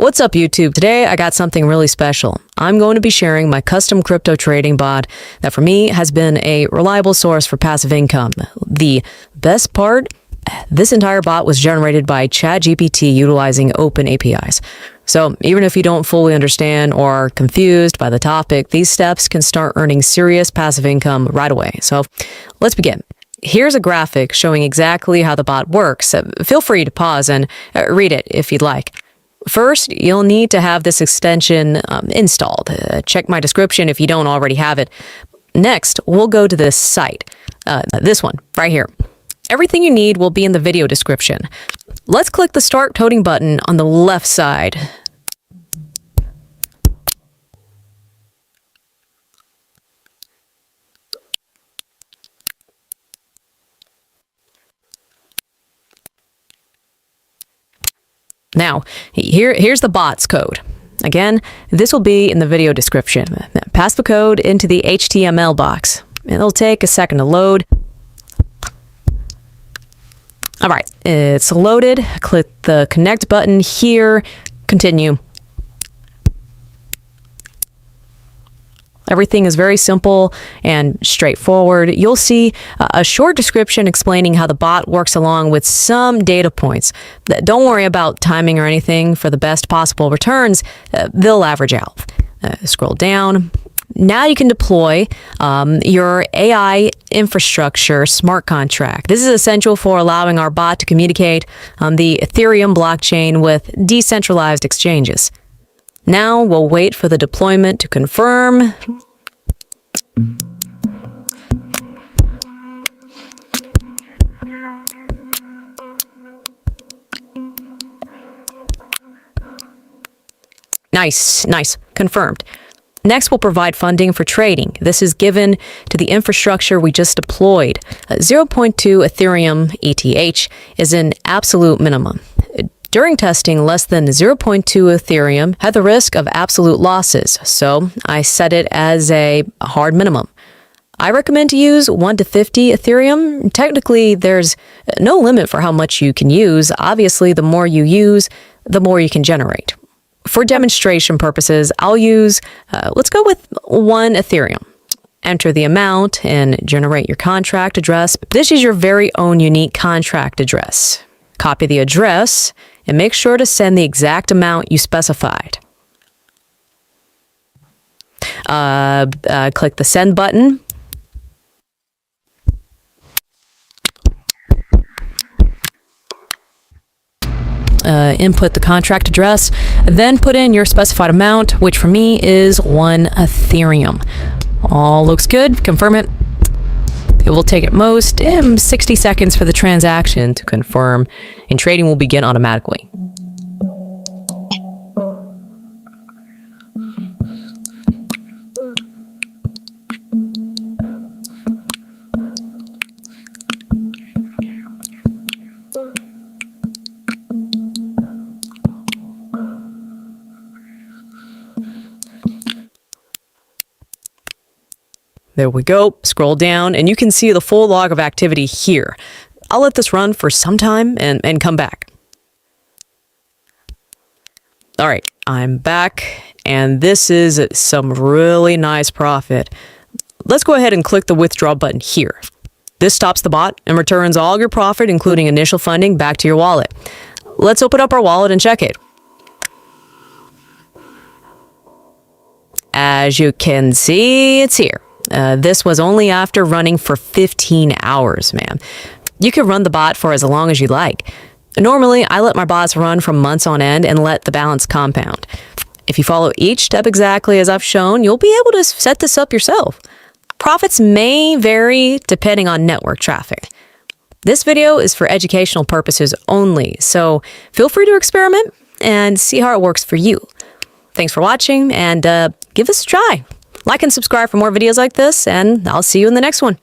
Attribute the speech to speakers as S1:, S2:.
S1: What's up, YouTube? Today I got something really special. I'm going to be sharing my custom crypto trading bot that for me has been a reliable source for passive income. The best part, this entire bot was generated by ChatGPT utilizing open APIs. So even if you don't fully understand or are confused by the topic, these steps can start earning serious passive income right away. So let's begin. Here's a graphic showing exactly how the bot works. Feel free to pause and read it if you'd like. First, you'll need to have this extension installed. Check my description if you don't already have it. Next, we'll go to this site, this one right here. Everything you need will be in the video description. Let's click the Start Coding button on the left side. Now, here's the bot's code. Again, this will be in the video description. Pass the code into the HTML box. It'll take a second to load. All right, it's loaded. Click the connect button here. Continue. Everything is very simple and straightforward. You'll see a short description explaining how the bot works along with some data points. Don't worry about timing or anything. For the best possible returns, they'll average out. Scroll down. Now you can deploy your AI infrastructure smart contract. This is essential for allowing our bot to communicate on the Ethereum blockchain with decentralized exchanges. Now we'll wait for the deployment to confirm. Nice. Confirmed. Next, we'll provide funding for trading. This is given to the infrastructure we just deployed. 0.2 Ethereum ETH is an absolute minimum. During testing, less than 0.2 Ethereum had the risk of absolute losses, so I set it as a hard minimum. I recommend to use 1 to 50 Ethereum. Technically, there's no limit for how much you can use. Obviously, the more you use, the more you can generate. For demonstration purposes, I'll use, let's go with 1 Ethereum. Enter the amount and generate your contract address. This is your very own unique contract address. Copy the address and make sure to send the exact amount you specified. Click the send button. Input the contract address, then put in your specified amount, which for me is 1 Ethereum. All looks good. Confirm it. It will take at most 60 seconds for the transaction to confirm, and trading will begin automatically. There we go. Scroll down and you can see the full log of activity here. I'll let this run for some time and come back. All right, I'm back and this is some really nice profit. Let's go ahead and click the withdraw button here. This stops the bot and returns all your profit, including initial funding, back to your wallet. Let's open up our wallet and check it. As you can see, it's here. This was only after running for 15 hours, man. You can run the bot for as long as you like. Normally, I let my bots run from months on end and let the balance compound. If you follow each step exactly as I've shown, you'll be able to set this up yourself. Profits may vary depending on network traffic. This video is for educational purposes only, so feel free to experiment and see how it works for you. Thanks for watching and give this a try. Like and subscribe for more videos like this, and I'll see you in the next one.